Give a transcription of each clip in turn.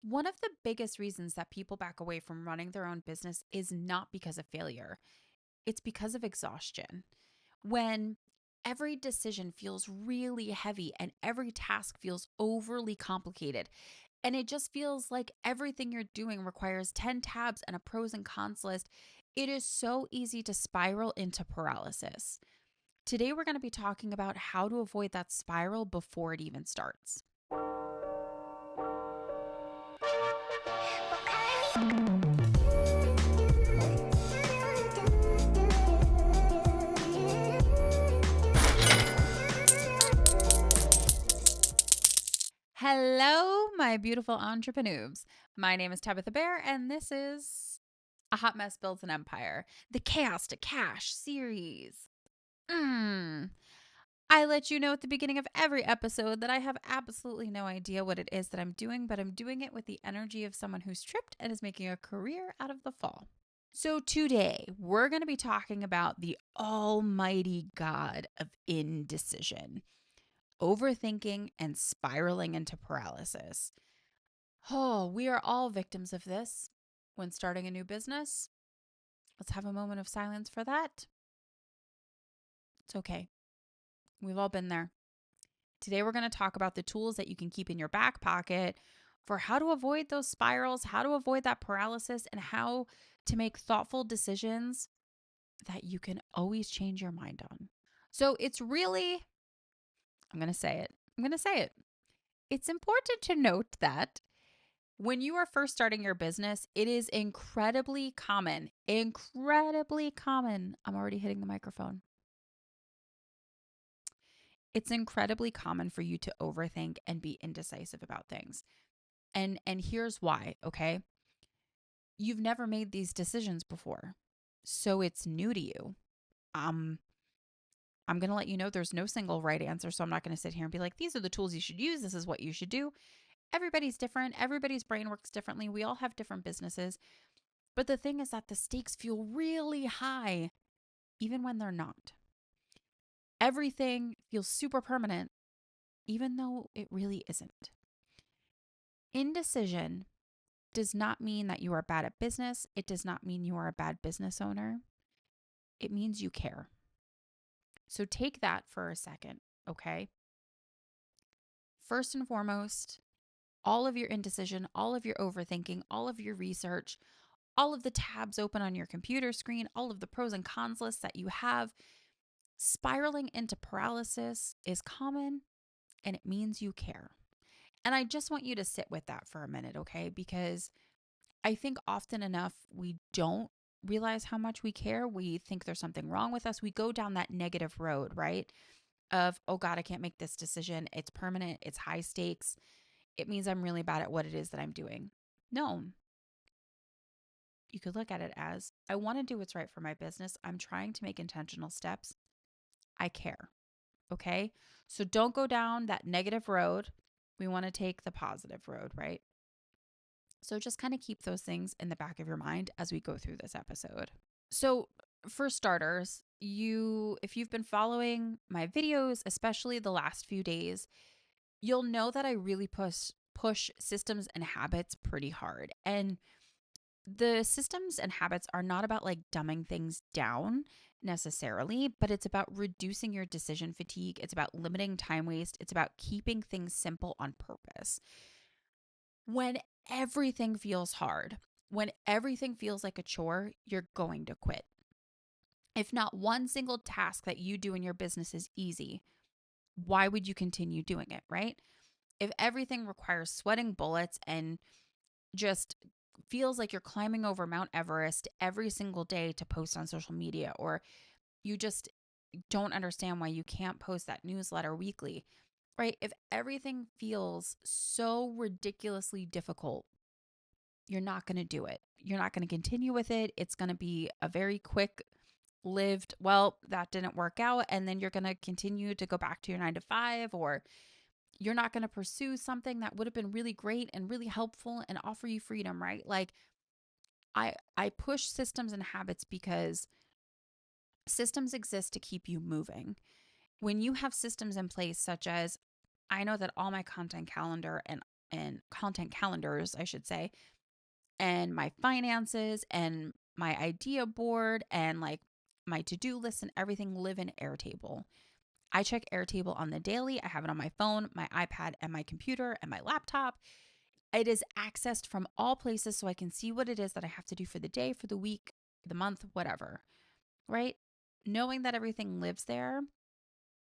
One of the biggest reasons that people back away from running their own business is not because of failure, it's because of exhaustion. When every decision feels really heavy and every task feels overly complicated, and it just feels like everything you're doing requires 10 tabs and a pros and cons list, it is so easy to spiral into paralysis. Today, we're going to be talking about how to avoid that spiral before it even starts. Hello, my beautiful entrepreneurs. My name is Tabitha Bear, and this is A Hot Mess Builds an Empire, the Chaos to Cash series. I let you know at the beginning of every episode that I have absolutely no idea what it is that I'm doing, but I'm doing it with the energy of someone who's tripped and is making a career out of the fall. So, today we're going to be talking about the almighty god of indecision, overthinking, and spiraling into paralysis. Oh, we are all victims of this when starting a new business. Let's have a moment of silence for that. It's okay. We've all been there. Today, we're going to talk about the tools that you can keep in your back pocket for how to avoid those spirals, how to avoid that paralysis, and how to make thoughtful decisions that you can always change your mind on. So, it's really, I'm going to say it. I'm going to say it. It's important to note that when you are first starting your business, it is incredibly common. I'm already hitting the microphone. It's incredibly common for you to overthink and be indecisive about things. And here's why, okay? You've never made these decisions before. So it's new to you. Um I'm going to let you know there's no single right answer, so I'm not going to sit here and be like these are the tools you should use, this is what you should do. Everybody's different. Everybody's brain works differently. We all have different businesses. But the thing is that the stakes feel really high even when they're not. Everything feels super permanent even though it really isn't. Indecision does not mean that you are bad at business. It does not mean you are a bad business owner. It means you care. So take that for a second, okay? First and foremost, all of your indecision, all of your overthinking, all of your research, all of the tabs open on your computer screen, all of the pros and cons lists that you have, spiraling into paralysis is common and it means you care. And I just want you to sit with that for a minute, okay? Because I think often enough we don't realize how much we care. We think there's something wrong with us. We go down that negative road, right? Of, oh God, I can't make this decision. It's permanent, it's high stakes. It means I'm really bad at what it is that I'm doing. No, you could look at it as I want to do what's right for my business. I'm trying to make intentional steps. I care. Okay. So don't go down that negative road. We want to take the positive road, right? So just kind of keep those things in the back of your mind as we go through this episode. So, for starters, if you've been following my videos, especially the last few days, you'll know that I really push systems and habits pretty hard. And the systems and habits are not about like dumbing things down necessarily, but it's about reducing your decision fatigue. It's about limiting time waste. It's about keeping things simple on purpose. When everything feels hard, when everything feels like a chore, you're going to quit. If not one single task that you do in your business is easy, why would you continue doing it, right? If everything requires sweating bullets and just feels like you're climbing over Mount Everest every single day to post on social media, or you just don't understand why you can't post that newsletter weekly, right? If everything feels so ridiculously difficult, you're not going to do it. You're not going to continue with it. It's going to be a very quick lived, well, that didn't work out. And then you're going to continue to go back to your 9 to 5, or you're not going to pursue something that would have been really great and really helpful and offer you freedom, right? Like I push systems and habits because systems exist to keep you moving. When you have systems in place such as I know that all my content calendar and content calendars, I should say, and my finances and my idea board and like my to-do list and everything live in Airtable. I check Airtable on the daily. I have it on my phone, my iPad, and my computer and my laptop. It is accessed from all places so I can see what it is that I have to do for the day, for the week, the month, whatever, right? Knowing that everything lives there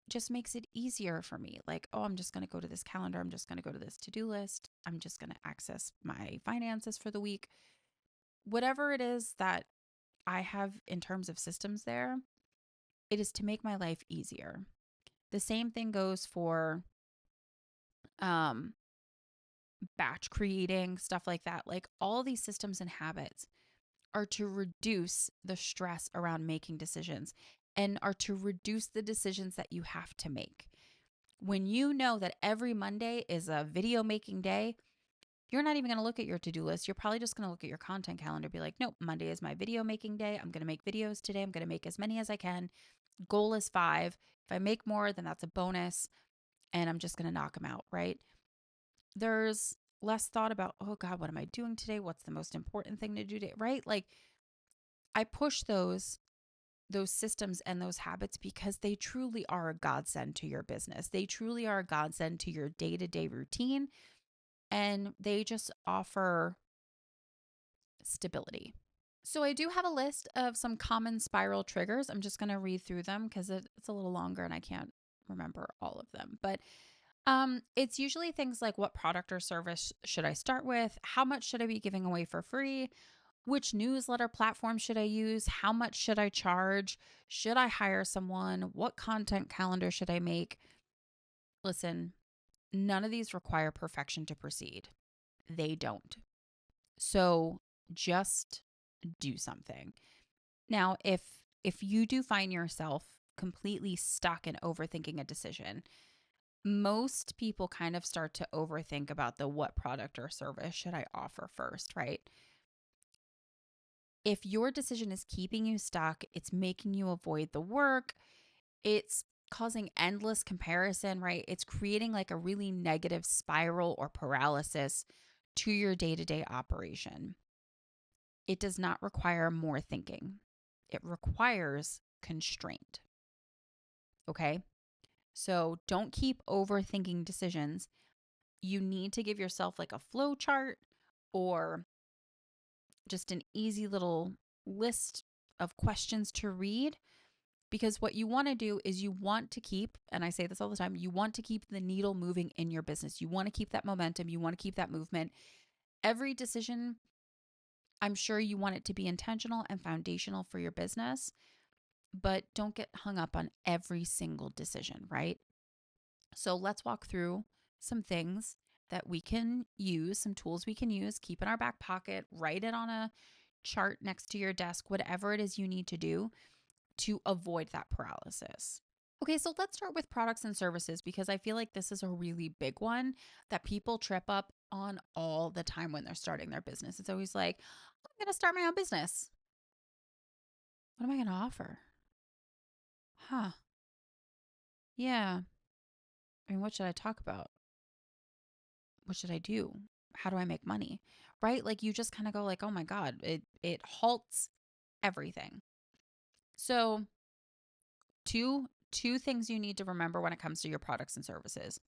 just makes it easier for me. Like, oh, I'm just going to go to this calendar. I'm just going to go to this to-do list. I'm just going to access my finances for the week. Whatever it is that I have in terms of systems there, it is to make my life easier. The same thing goes for um, batch creating, stuff like that. Like all these systems and habits are to reduce the stress around making decisions and are to reduce the decisions that you have to make. When you know that every Monday is a video making day, you're not even going to look at your to-do list. You're probably just going to look at your content calendar, be like, nope, Monday is my video making day. I'm going to make videos today. I'm going to make as many as I can. Goal is 5. If I make more, then that's a bonus and I'm just going to knock them out, right? There's less thought about, oh God, what am I doing today? What's the most important thing to do today, right? Like I push those systems and those habits because they truly are a godsend to your business. They truly are a godsend to your day-to-day routine and they just offer stability. So I do have a list of some common spiral triggers. I'm just going to read through them because it's a little longer and I can't remember all of them. But it's usually things like what product or service should I start with? How much should I be giving away for free? Which newsletter platform should I use? How much should I charge? Should I hire someone? What content calendar should I make? Listen, none of these require perfection to proceed. They don't. So just do something. Now, if you do find yourself completely stuck in overthinking a decision, most people kind of start to overthink about the what product or service should I offer first, right? If your decision is keeping you stuck, it's making you avoid the work, it's causing endless comparison, right? It's creating like a really negative spiral or paralysis to your day to day operation. It does not require more thinking, it requires constraint. Okay. So don't keep overthinking decisions. You need to give yourself like a flow chart or just an easy little list of questions to read. Because what you want to do is you want to keep, and I say this all the time, you want to keep the needle moving in your business. You want to keep that momentum. You want to keep that movement. Every decision, I'm sure you want it to be intentional and foundational for your business, but don't get hung up on every single decision, right? So let's walk through some things that we can use, some tools we can use, keep in our back pocket, write it on a chart next to your desk, whatever it is you need to do to avoid that paralysis. Okay, so let's start with products and services because I feel like this is a really big one that people trip up on all the time when they're starting their business. It's always like, I'm going to start my own business. What am I going to offer? Huh. Yeah. I mean, what should I talk about? What should I do? How do I make money? Right? Like you just kind of go like, "Oh my god, it halts everything." So, two things you need to remember when it comes to your products and services.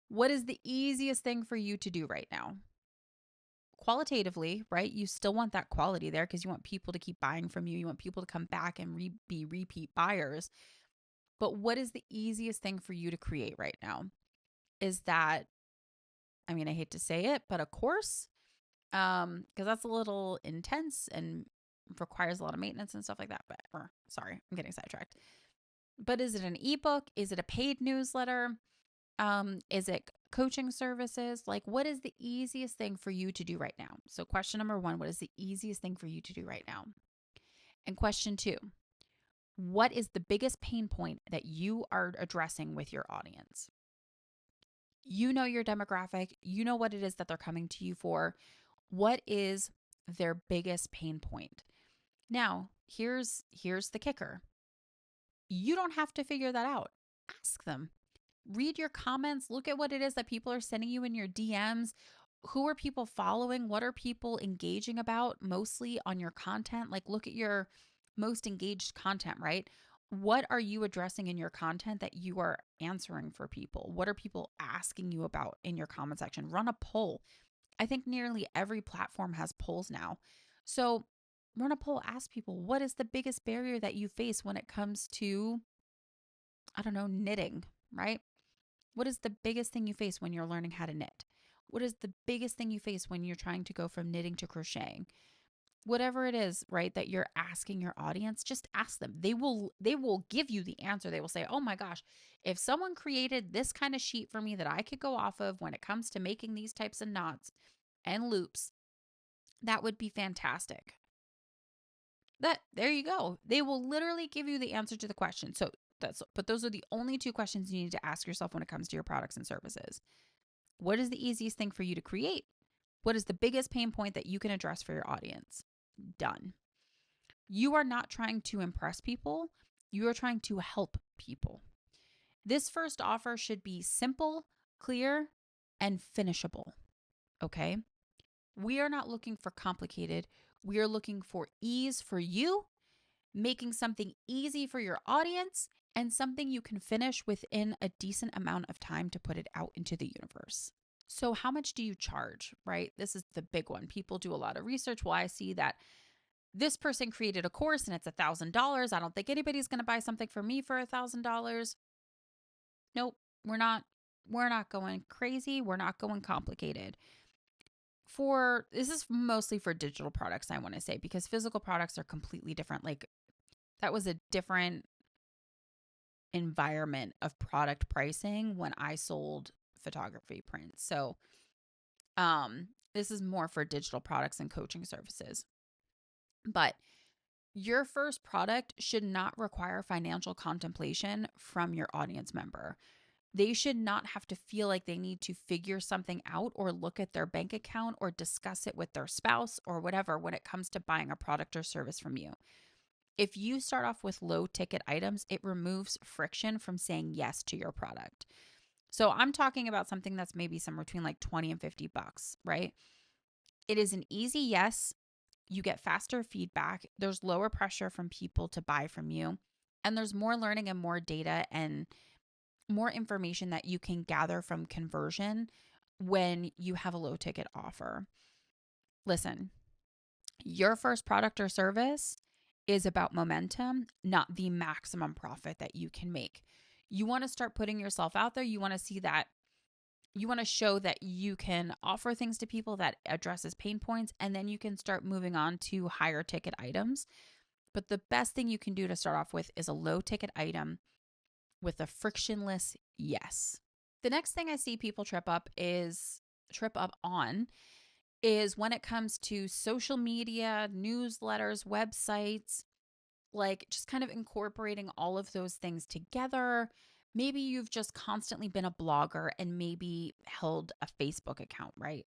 What is the easiest thing for you to do right now? Qualitatively, right? You still want that quality there because you want people to keep buying from you. You want people to come back and be repeat buyers. But what is the easiest thing for you to create right now? Is that, I mean, I hate to say it, but a course, because that's a little intense and requires a lot of maintenance and stuff like that. But sorry, I'm getting sidetracked. But is it an ebook? Is it a paid newsletter? Is it coaching services? Like, what is the easiest thing for you to do right now? So, question number 1, what is the easiest thing for you to do right now? And question 2, what is the biggest pain point that you are addressing with your audience? You know your demographic, you know what it is that they're coming to you for. What is their biggest pain point? Now, here's the kicker. You don't have to figure that out. Ask them. read your comments, look at what it is that people are sending you in your DMs. Who are people following? What are people engaging about mostly on your content? Like, look at your most engaged content, right? What are you addressing in your content that you are answering for people? What are people asking you about in your comment section? Run a poll. I think nearly every platform has polls now. So run a poll, ask people, what is the biggest barrier that you face when it comes to, I don't know, knitting, right? What is the biggest thing you face when you're learning how to knit? What is the biggest thing you face when you're trying to go from knitting to crocheting? Whatever it is, right, that you're asking your audience, just ask them. They will give you the answer. They will say, "Oh my gosh, if someone created this kind of sheet for me that I could go off of when it comes to making these types of knots and loops, that would be fantastic." That there you go. They will literally give you the answer to the question. But those are the only two questions you need to ask yourself when it comes to your products and services. What is the easiest thing for you to create? What is the biggest pain point that you can address for your audience? Done. You are not trying to impress people. You are trying to help people. This first offer should be simple, clear, and finishable. Okay? We are not looking for complicated. We are looking for ease for you, making something easy for your audience, and something you can finish within a decent amount of time to put it out into the universe. So, how much do you charge, right? This is the big one. People do a lot of research. Well, I see that this person created a course and it's $1,000. I don't think anybody's going to buy something from me for $1,000. Nope, we're not. We're not going crazy. We're not going complicated. For this is mostly for digital products, I want to say, because physical products are completely different. Like that was a different environment of product pricing when I sold photography prints. So, this is more for digital products and coaching services. But your first product should not require financial contemplation from your audience member. They should not have to feel like they need to figure something out or look at their bank account or discuss it with their spouse or whatever when it comes to buying a product or service from you. If you start off with low ticket items, it removes friction from saying yes to your product. So I'm talking about something that's maybe somewhere between like 20 and $50, right? It is an easy yes. You get faster feedback. There's lower pressure from people to buy from you. And there's more learning and more data and more information that you can gather from conversion when you have a low ticket offer. Listen, your first product or service is about momentum, not the maximum profit that you can make. You want to start putting yourself out there. You want to see that you want to show that you can offer things to people that addresses pain points, and then you can start moving on to higher ticket items. But the best thing you can do to start off with is a low ticket item with a frictionless yes. The next thing I see people trip up on is when it comes to social media, newsletters, websites, like just kind of incorporating all of those things together. Maybe you've just constantly been a blogger and maybe held a Facebook account, right?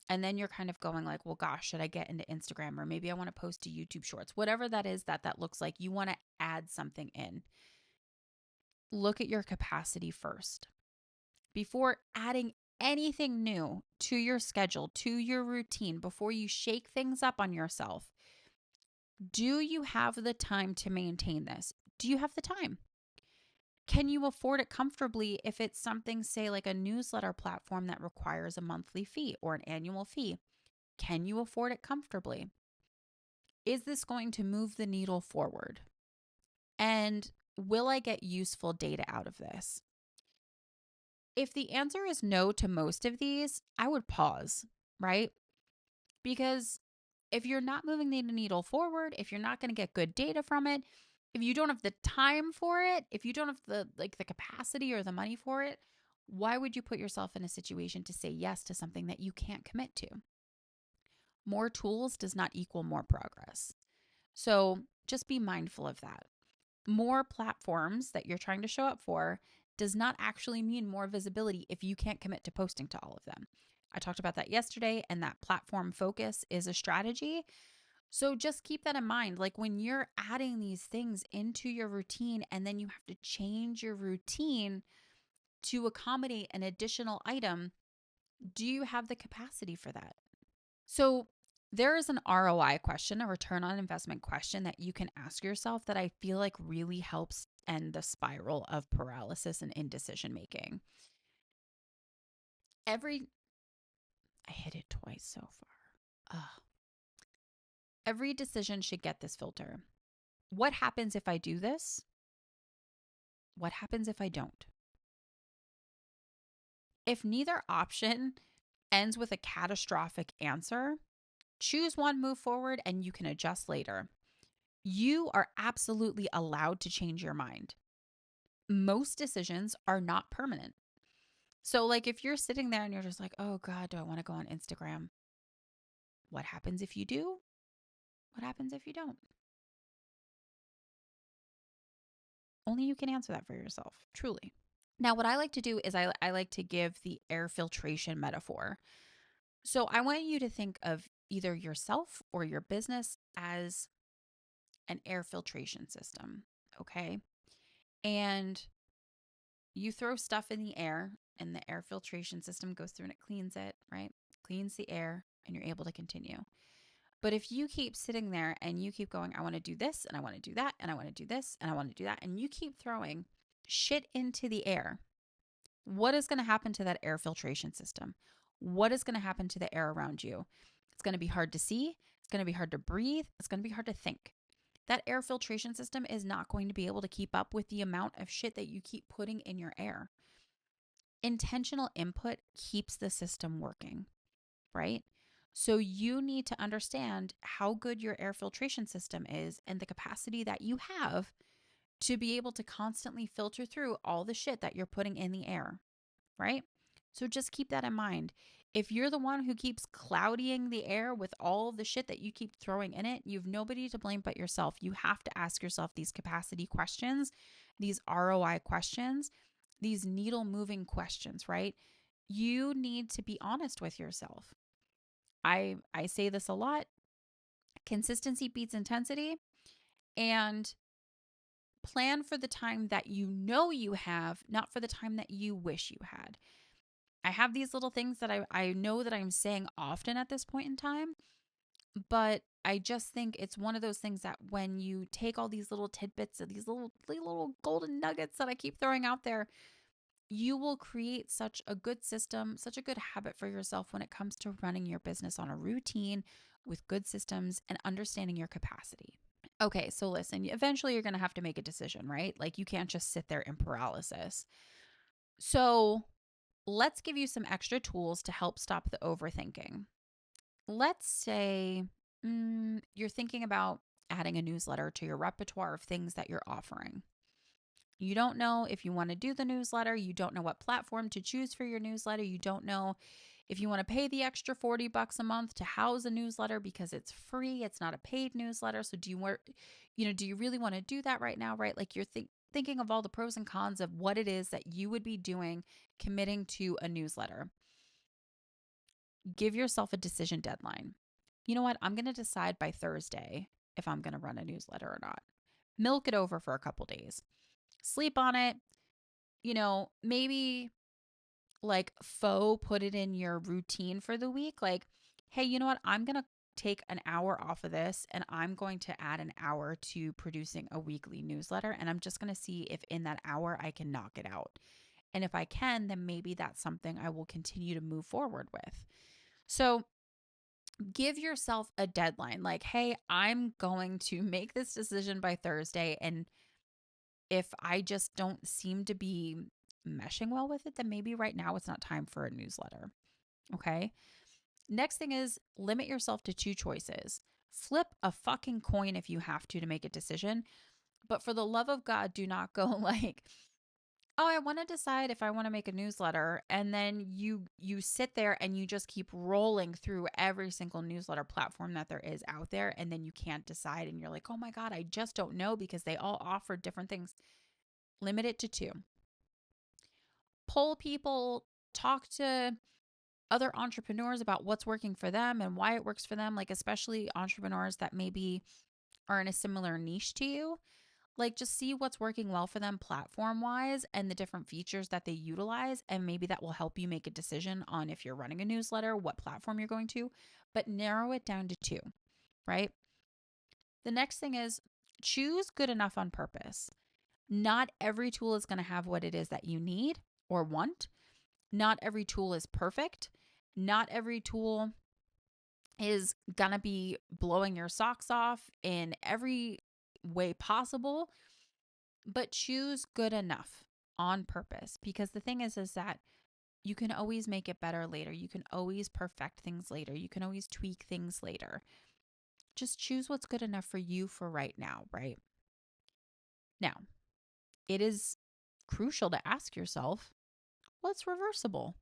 And then you're kind of going like, well, gosh, should I get into Instagram? Or maybe I want to post to YouTube Shorts. Whatever that is that looks like, you want to add something in. Look at your capacity first. Before adding anything new to your schedule, to your routine, before you shake things up on yourself, do you have the time to maintain this? Do you have the time? Can you afford it comfortably if it's something, say, like a newsletter platform that requires a monthly fee or an annual fee? Can you afford it comfortably? Is this going to move the needle forward? And will I get useful data out of this? If the answer is no to most of these, I would pause, right? Because if you're not moving the needle forward, if you're not going to get good data from it, if you don't have the time for it, if you don't have the capacity or the money for it, why would you put yourself in a situation to say yes to something that you can't commit to? More tools does not equal more progress. So just be mindful of that. More platforms that you're trying to show up for does not actually mean more visibility if you can't commit to posting to all of them. I talked about that yesterday, and that platform focus is a strategy. So just keep that in mind. Like when you're adding these things into your routine and then you have to change your routine to accommodate an additional item, do you have the capacity for that? So, there is an ROI question, a return on investment question that you can ask yourself that I feel like really helps end the spiral of paralysis and indecision making. Every, I hit it twice so far. Ugh. Every decision should get this filter. What happens if I do this? What happens if I don't? If neither option ends with a catastrophic answer, choose one, move forward, and you can adjust later. You are absolutely allowed to change your mind. Most decisions are not permanent. So, like, if you're sitting there and you're just like, oh God, do I want to go on Instagram? What happens if you do? What happens if you don't? Only you can answer that for yourself, truly. Now, what I like to do is I like to give the air filtration metaphor. So, I want you to think of either yourself or your business as an air filtration system, okay? And you throw stuff in the air, and the air filtration system goes through and it cleans it, right? Cleans the air, and you're able to continue. But if you keep sitting there and you keep going, I want to do this, and I want to do that, and I want to do this, and I want to do that, and you keep throwing shit into the air, what is going to happen to that air filtration system? What is going to happen to the air around you? It's going to be hard to see. It's going to be hard to breathe. It's going to be hard to think. That air filtration system is not going to be able to keep up with the amount of shit that you keep putting in your air. Intentional input keeps the system working, right? So you need to understand how good your air filtration system is and the capacity that you have to be able to constantly filter through all the shit that you're putting in the air, right? So just keep that in mind. If you're the one who keeps clouding the air with all the shit that you keep throwing in it, you've nobody to blame but yourself. You have to ask yourself these capacity questions, these ROI questions, these needle moving questions, right? You need to be honest with yourself. I say this a lot. Consistency beats intensity, and plan for the time that you know you have, not for the time that you wish you had. I have these little things that I know that I'm saying often at this point in time, but I just think it's one of those things that when you take all these little tidbits of these little golden nuggets that I keep throwing out there, you will create such a good system, such a good habit for yourself when it comes to running your business on a routine with good systems and understanding your capacity. Okay, so listen, eventually you're going to have to make a decision, right? Like you can't just sit there in paralysis. So let's give you some extra tools to help stop the overthinking. Let's say you're thinking about adding a newsletter to your repertoire of things that you're offering. You don't know if you want to do the newsletter. You don't know what platform to choose for your newsletter. You don't know if you want to pay the extra $40 a month to house a newsletter because it's free. It's not a paid newsletter. So do you really want to do that right now, right? Like you're thinking of all the pros and cons of what it is that you would be doing committing to a newsletter. Give yourself a decision deadline. You know what? I'm going to decide by Thursday if I'm going to run a newsletter or not. Milk it over for a couple days. Sleep on it. Maybe like put it in your routine for the week. Like, hey, you know what? I'm going to take an hour off of this and I'm going to add an hour to producing a weekly newsletter. And I'm just going to see if in that hour I can knock it out. And if I can, then maybe that's something I will continue to move forward with. So give yourself a deadline. Like, hey, I'm going to make this decision by Thursday. And if I just don't seem to be meshing well with it, then maybe right now it's not time for a newsletter. Okay. Next thing is limit yourself to two choices. Flip a fucking coin if you have to make a decision. But for the love of God, do not go like, oh, I want to decide if I want to make a newsletter. And then you sit there and you just keep rolling through every single newsletter platform that there is out there. And then you can't decide. And you're like, oh my God, I just don't know because they all offer different things. Limit it to two. Poll people, talk to other entrepreneurs about what's working for them and why it works for them, like especially entrepreneurs that maybe are in a similar niche to you. Like, just see what's working well for them platform wise and the different features that they utilize. And maybe that will help you make a decision on if you're running a newsletter, what platform you're going to, but narrow it down to two, right? The next thing is choose good enough on purpose. Not every tool is going to have what it is that you need or want. Not every tool is perfect. Not every tool is going to be blowing your socks off in every way possible, but choose good enough on purpose, because the thing is that you can always make it better later. You can always perfect things later. You can always tweak things later. Just choose what's good enough for you for right now, right? Now, it is crucial to ask yourself, what's reversible?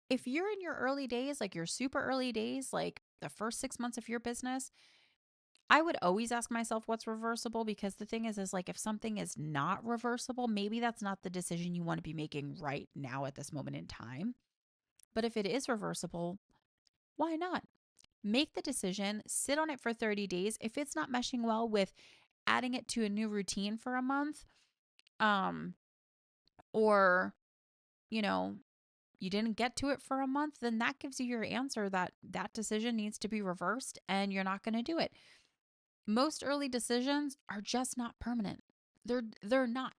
If you're in your early days, like your super early days, like the first 6 months of your business, I would always ask myself what's reversible, because the thing is like if something is not reversible, maybe that's not the decision you want to be making right now at this moment in time. But if it is reversible, why not? Make the decision, sit on it for 30 days. If it's not meshing well with adding it to a new routine for a month, um, or, you know, you didn't get to it for a month, then that gives you your answer that that decision needs to be reversed and you're not going to do it. Most early decisions are just not permanent. They're not.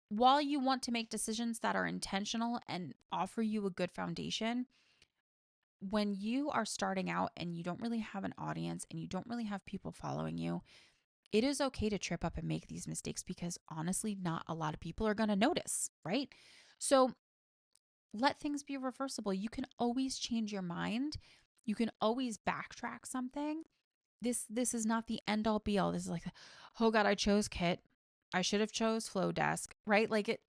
While you want to make decisions that are intentional and offer you a good foundation, when you are starting out and you don't really have an audience and you don't really have people following you, it is okay to trip up and make these mistakes, because honestly, not a lot of people are going to notice, right? So let things be reversible. You can always change your mind. You can always backtrack something. This is not the end all be all. This is like, oh God, I chose Kit. I should have chose Flowdesk, right? Like it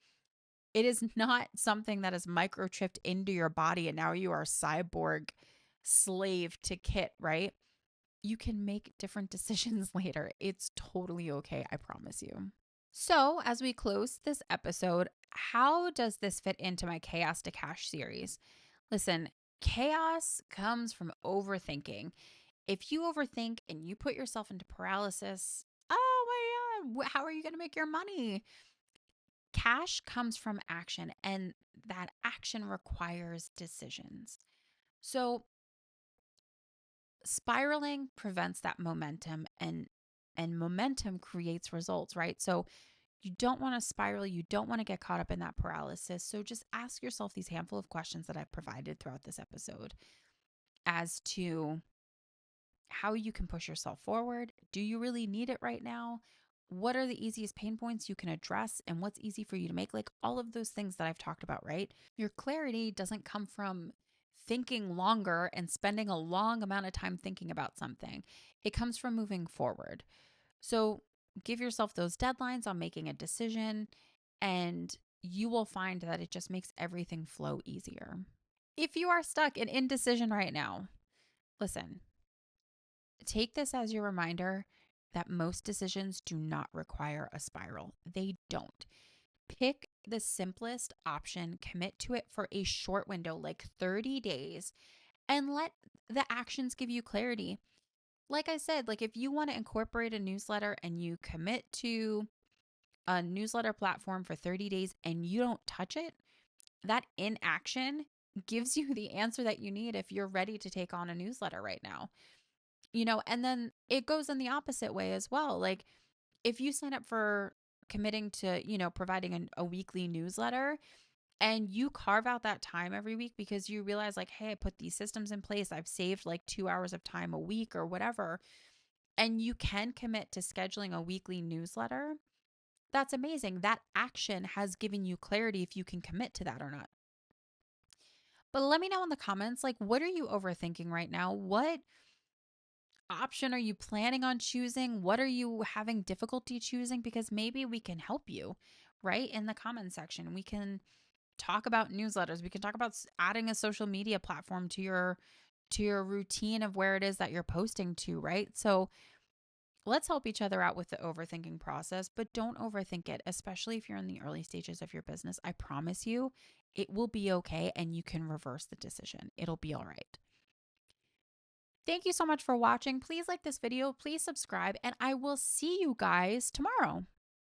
is not something that is microchipped into your body and now you are a cyborg slave to Kit, right? You can make different decisions later. It's totally okay, I promise you. So, as we close this episode, how does this fit into my Chaos to Cash series? Listen, chaos comes from overthinking. If you overthink and you put yourself into paralysis, oh my God, how are you going to make your money? Cash comes from action, and that action requires decisions. So, spiraling prevents that momentum, and momentum creates results, right? So, you don't want to spiral. You don't want to get caught up in that paralysis. So just ask yourself these handful of questions that I've provided throughout this episode as to how you can push yourself forward. Do you really need it right now? What are the easiest pain points you can address, and what's easy for you to make? Like all of those things that I've talked about, right? Your clarity doesn't come from thinking longer and spending a long amount of time thinking about something. It comes from moving forward. So give yourself those deadlines on making a decision, and you will find that it just makes everything flow easier. If you are stuck in indecision right now, listen, take this as your reminder that most decisions do not require a spiral. They don't. Pick the simplest option, commit to it for a short window, like 30 days, and let the actions give you clarity. Like I said, like if you want to incorporate a newsletter and you commit to a newsletter platform for 30 days and you don't touch it, that inaction gives you the answer that you need if you're ready to take on a newsletter right now. And then it goes in the opposite way as well. Like if you sign up for committing to, providing a weekly newsletter, and you carve out that time every week because you realize like, hey, I put these systems in place. I've saved like 2 hours of time a week or whatever. And you can commit to scheduling a weekly newsletter. That's amazing. That action has given you clarity if you can commit to that or not. But let me know in the comments, like, what are you overthinking right now? What option are you planning on choosing? What are you having difficulty choosing? Because maybe we can help you, right? In the comment section, we can talk about newsletters. We can talk about adding a social media platform to your routine of where it is that you're posting to, right? So let's help each other out with the overthinking process, but don't overthink it, especially if you're in the early stages of your business. I promise you, it will be okay and you can reverse the decision. It'll be all right. Thank you so much for watching. Please like this video, please subscribe, and I will see you guys tomorrow.